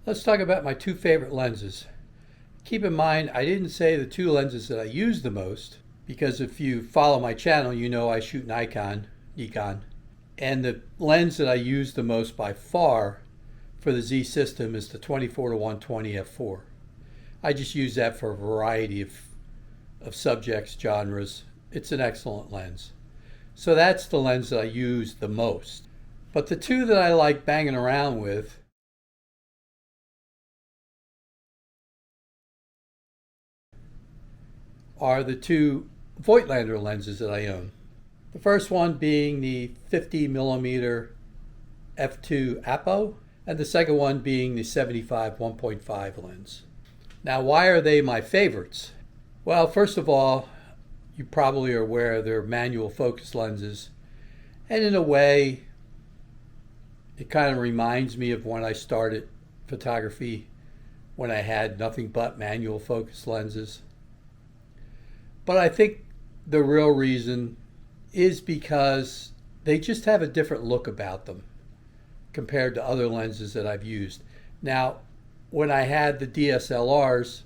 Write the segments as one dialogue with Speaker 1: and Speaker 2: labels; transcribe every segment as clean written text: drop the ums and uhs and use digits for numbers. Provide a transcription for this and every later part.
Speaker 1: Let's talk about my two favorite lenses. Keep in mind, I didn't say the two lenses that I use the most, because if you follow my channel, you know I shoot Nikon. And the lens that I use the most by far for the Z system is the 24-120 f4. I just use that for a variety of subjects, genres. It's an excellent lens. So that's the lens that I use the most. But the two that I like banging around with are the two Voigtlander lenses that I own. The first one being the 50mm f2 Apo, and the second one being the 75 1.5 lens. Now, why are they my favorites? Well, first of all, you probably are aware they're manual focus lenses, and in a way, it kind of reminds me of when I started photography, when I had nothing but manual focus lenses. But I think the real reason is because they just have a different look about them compared to other lenses that I've used. Now, when I had the DSLRs,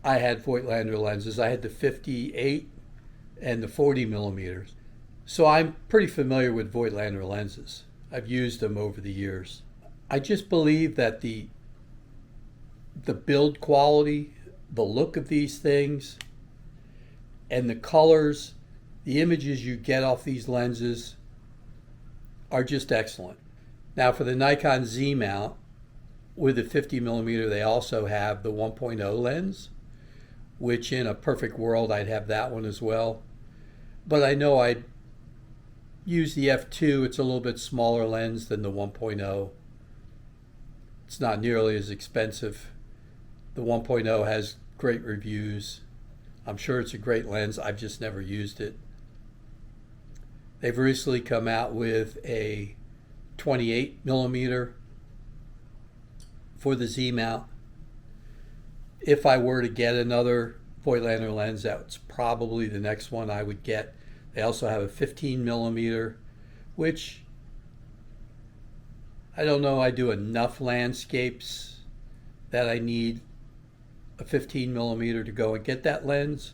Speaker 1: I had Voigtlander lenses. I had the 58 and the 40 millimeters. So I'm pretty familiar with Voigtlander lenses. I've used them over the years. I just believe that the build quality, the look of these things, and the colors, the images you get off these lenses are just excellent. Now, for the Nikon Z mount with the 50mm, they also have the 1.0 lens, which in a perfect world I'd have that one as well. But I know I'd use the f2. It's a little bit smaller lens than the 1.0. It's not nearly as expensive. The 1.0 has great reviews. I'm sure it's a great lens. I've just never used it. They've recently come out with a 28mm for the Z mount. If I were to get another Voigtlander lens, that's probably the next one I would get. They also have a 15mm, which I don't know, I do enough landscapes that I need a 15mm to go and get that lens,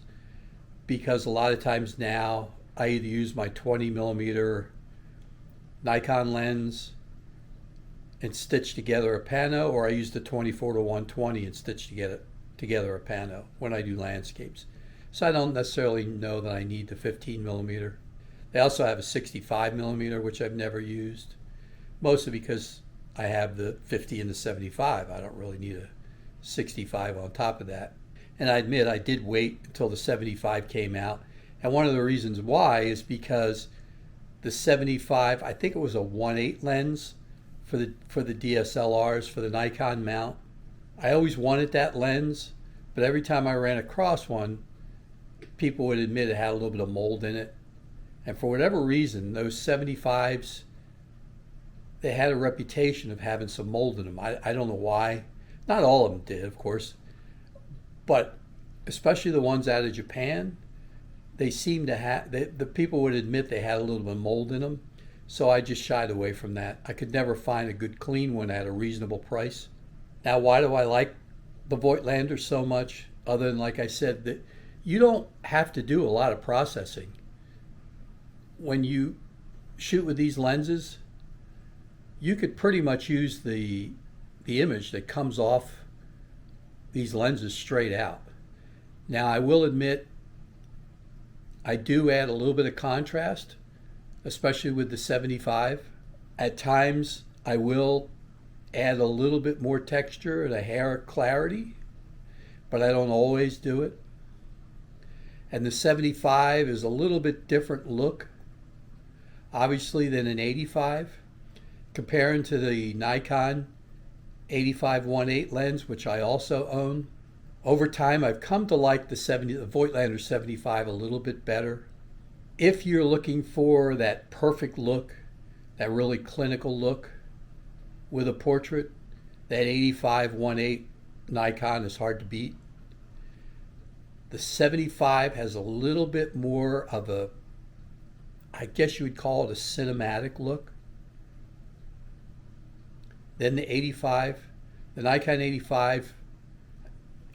Speaker 1: because a lot of times now I either use my 20mm Nikon lens and stitch together a pano, or I use the 24-120 and stitch together a pano when I do landscapes. So I don't necessarily know that I need the 15mm. They also have a 65mm, which I've never used, mostly because I have the 50 and the 75. I don't really need a 65 on top of that. And I admit I did wait until the 75 came out. And one of the reasons why is because the 75, I think it was a 1.8 lens for the DSLRs, for the Nikon mount. I always wanted that lens, but every time I ran across one, people would admit it had a little bit of mold in it. And for whatever reason, those 75s, they had a reputation of having some mold in them. I don't know why. Not all of them did, of course, but especially the ones out of Japan, they seemed to have, the people would admit they had a little bit of mold in them. So I just shied away from that. I could never find a good clean one at a reasonable price. Now, why do I like the Voigtlander so much? Other than, like I said, that you don't have to do a lot of processing. When you shoot with these lenses, you could pretty much use the image that comes off these lenses straight out. Now, I will admit, I do add a little bit of contrast, especially with the 75. At times, I will add a little bit more texture and a hair of clarity, but I don't always do it. And the 75 is a little bit different look, obviously, than an 85. Comparing to the Nikon 85-1.8 lens, which I also own, over time I've come to like the Voigtlander 75 a little bit better. If you're looking for that perfect look, that really clinical look with a portrait, that 85-1.8 Nikon is hard to beat. The 75 has a little bit more of a, I guess you would call it a cinematic look than the 85. The Nikon 85,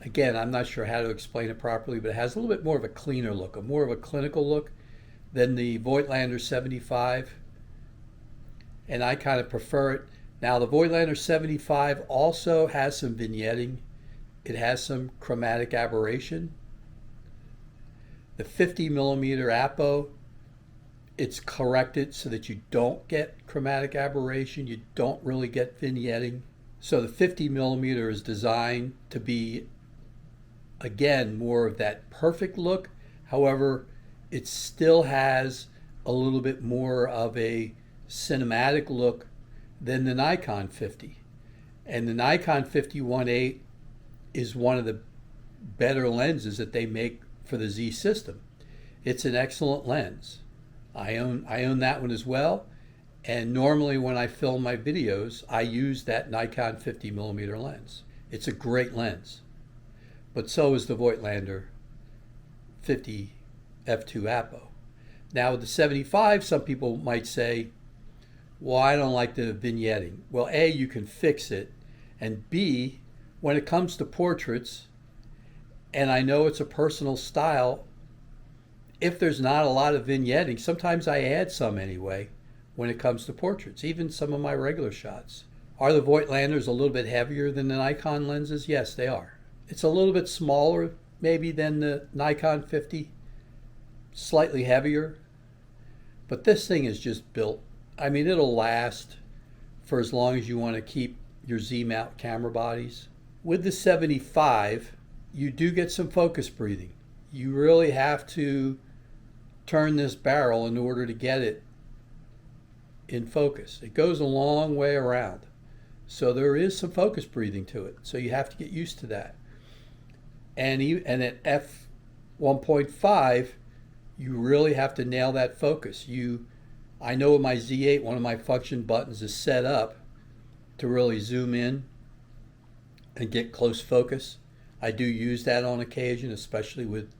Speaker 1: again, I'm not sure how to explain it properly, but it has a little bit more of a cleaner look, a more of a clinical look than the Voigtlander 75. And I kind of prefer it. Now, the Voigtlander 75 also has some vignetting. It has some chromatic aberration. The 50mm Apo, it's corrected so that you don't get chromatic aberration. You don't really get vignetting. So the 50mm is designed to be, again, more of that perfect look. However, it still has a little bit more of a cinematic look than the Nikon 50. And the Nikon 51.8 is one of the better lenses that they make for the Z system. It's an excellent lens. I own that one as well. And normally when I film my videos, I use that Nikon 50mm lens. It's a great lens. But so is the Voigtlander 50 f2 Apo. Now with the 75, some people might say, well, I don't like the vignetting. Well, A, you can fix it. And B, when it comes to portraits, and I know it's a personal style, if there's not a lot of vignetting, sometimes I add some anyway when it comes to portraits, even some of my regular shots. Are the Voigtlanders a little bit heavier than the Nikon lenses? Yes, they are. It's a little bit smaller maybe than the Nikon 50, slightly heavier, but this thing is just built. I mean, it'll last for as long as you want to keep your Z-mount camera bodies. With the 75, you do get some focus breathing. You really have to turn this barrel in order to get it in focus. It goes a long way around. So there is some focus breathing to it. So you have to get used to that. And at F1.5, you really have to nail that focus. I know with my Z8, one of my function buttons is set up to really zoom in and get close focus. I do use that on occasion, especially with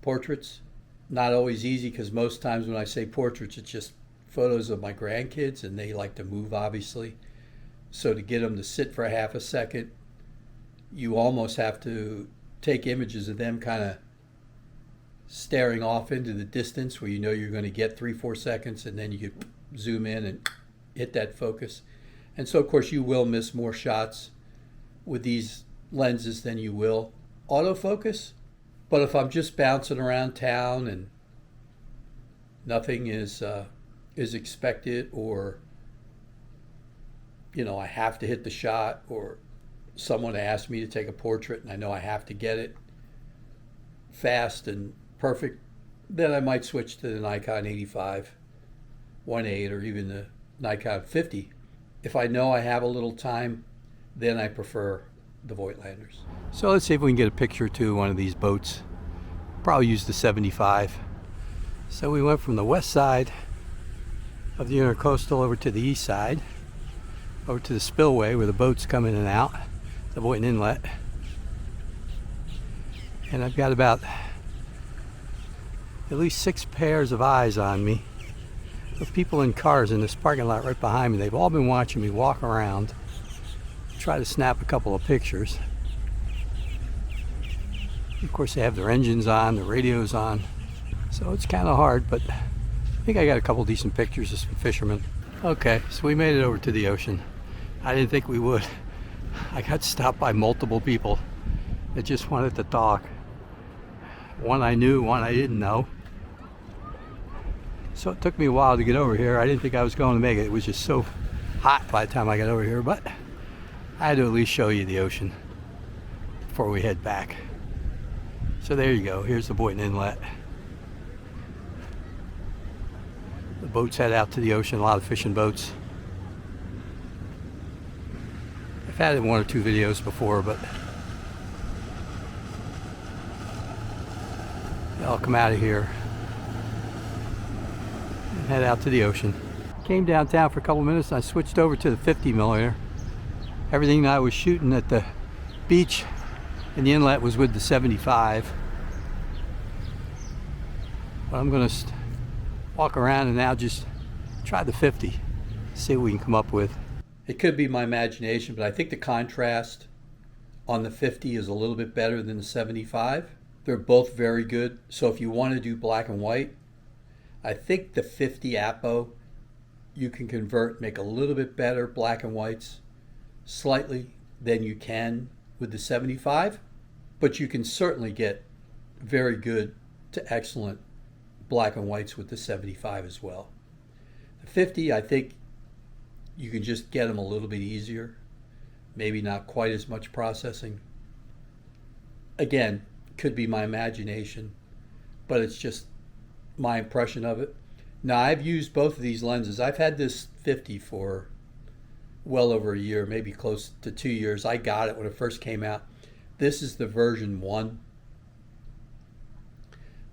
Speaker 1: portraits. Not always easy, because most times when I say portraits, it's just photos of my grandkids, and they like to move, obviously. So to get them to sit for a half a second, you almost have to take images of them kind of staring off into the distance where you know you're going to get 3-4 seconds, and then you could zoom in and hit that focus. And so of course you will miss more shots with these lenses than you will autofocus. But if I'm just bouncing around town and nothing is expected, or I have to hit the shot, or someone asked me to take a portrait and I know I have to get it fast and perfect, then I might switch to the Nikon 85 1.8 or even the Nikon 50. If I know I have a little time, then I prefer the Voigtlanders. So let's see if we can get a picture to one of these boats. Probably use the 75. So we went from the west side of the intercoastal over to the east side, over to the spillway where the boats come in and out, the Voigtlander Inlet. And I've got about at least 6 pairs of eyes on me, with people in cars in this parking lot right behind me. They've all been watching me walk around, try to snap a couple of pictures. Of course, they have their engines on, their radios on, so it's kind of hard, but I think I got a couple decent pictures of some fishermen. Okay, so we made it over to the ocean. I didn't think we would. I got stopped by multiple people that just wanted to talk. One I knew, one I didn't know. So it took me a while to get over here. I didn't think I was going to make it. It was just so hot by the time I got over here, but I had to at least show you the ocean before we head back. So there you go. Here's the Voigtlander Inlet. The boats head out to the ocean, a lot of fishing boats. I've had it in 1 or 2 videos before, but I'll come out of here and head out to the ocean. Came downtown for a couple minutes and I switched over to the 50mm. Everything I was shooting at the beach and the inlet was with the 75. But I'm going to walk around and now just try the 50, see what we can come up with. It could be my imagination, but I think the contrast on the 50 is a little bit better than the 75. They're both very good. So if you want to do black and white, I think the 50 Apo you can convert, make a little bit better black and whites slightly than you can with the 75, but you can certainly get very good to excellent black and whites with the 75 as well. The 50, I think you can just get them a little bit easier, maybe not quite as much processing. Again, could be my imagination, but it's just my impression of it. Now, I've used both of these lenses. I've had this 50 for well over a year, maybe close to 2 years. I got it when it first came out. This is the version 1.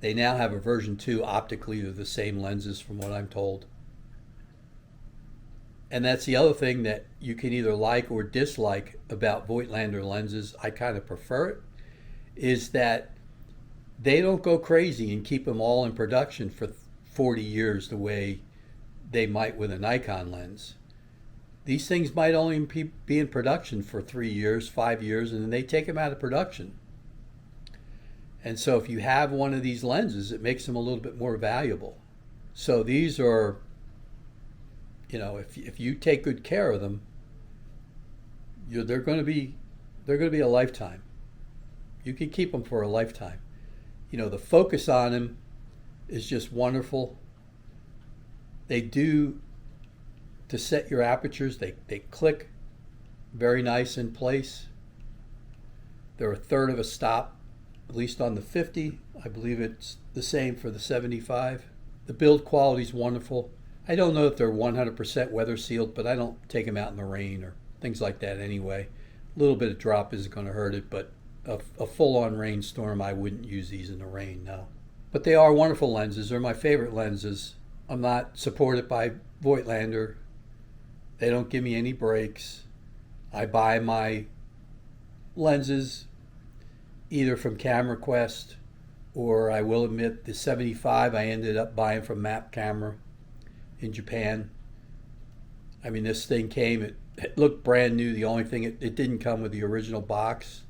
Speaker 1: They now have a version 2 optically. They're the same lenses from what I'm told. And that's the other thing that you can either like or dislike about Voigtlander lenses. I kind of prefer it, is that they don't go crazy and keep them all in production for 40 years the way they might with a Nikon lens. These things might only be in production for 3 years, 5 years, and then they take them out of production. And so if you have one of these lenses, it makes them a little bit more valuable. So these are, if you take good care of them, they're going to be a lifetime. You can keep them for a lifetime. The focus on them is just wonderful. They do, to set your apertures, they click very nice in place. They're a third of a stop, at least on the 50. I believe it's the same for the 75. The build quality is wonderful. I don't know if they're 100% weather sealed, but I don't take them out in the rain or things like that anyway. A little bit of drop isn't going to hurt it, but a full-on rainstorm, I wouldn't use these in the rain, no. But they are wonderful lenses. They're my favorite lenses. I'm not supported by Voigtlander. They don't give me any breaks. I buy my lenses either from Camera Quest, or I will admit the 75 I ended up buying from Map Camera in Japan. I mean, this thing came, it looked brand new. The only thing, it didn't come with the original box,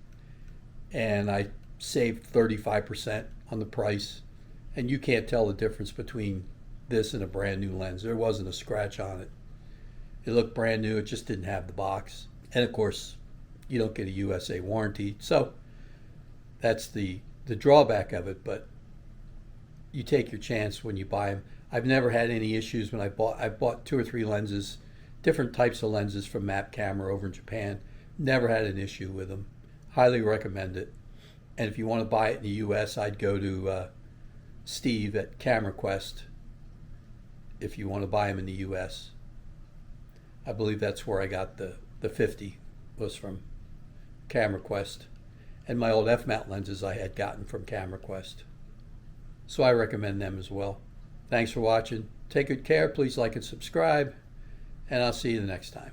Speaker 1: and I saved 35% on the price. And you can't tell the difference between this and a brand new lens. There wasn't a scratch on it. It looked brand new, it just didn't have the box. And of course, you don't get a USA warranty. So that's the drawback of it, but you take your chance when you buy them. I've never had any issues when I've bought 2 or 3 lenses, different types of lenses from Map Camera over in Japan. Never had an issue with them. Highly recommend it. And if you want to buy it in the US, I'd go to Steve at Camera Quest if you want to buy them in the US. I believe that's where I got the 50, was from Camera Quest. And my old F-mount lenses I had gotten from Camera Quest. So I recommend them as well. Thanks for watching. Take good care. Please like and subscribe. And I'll see you the next time.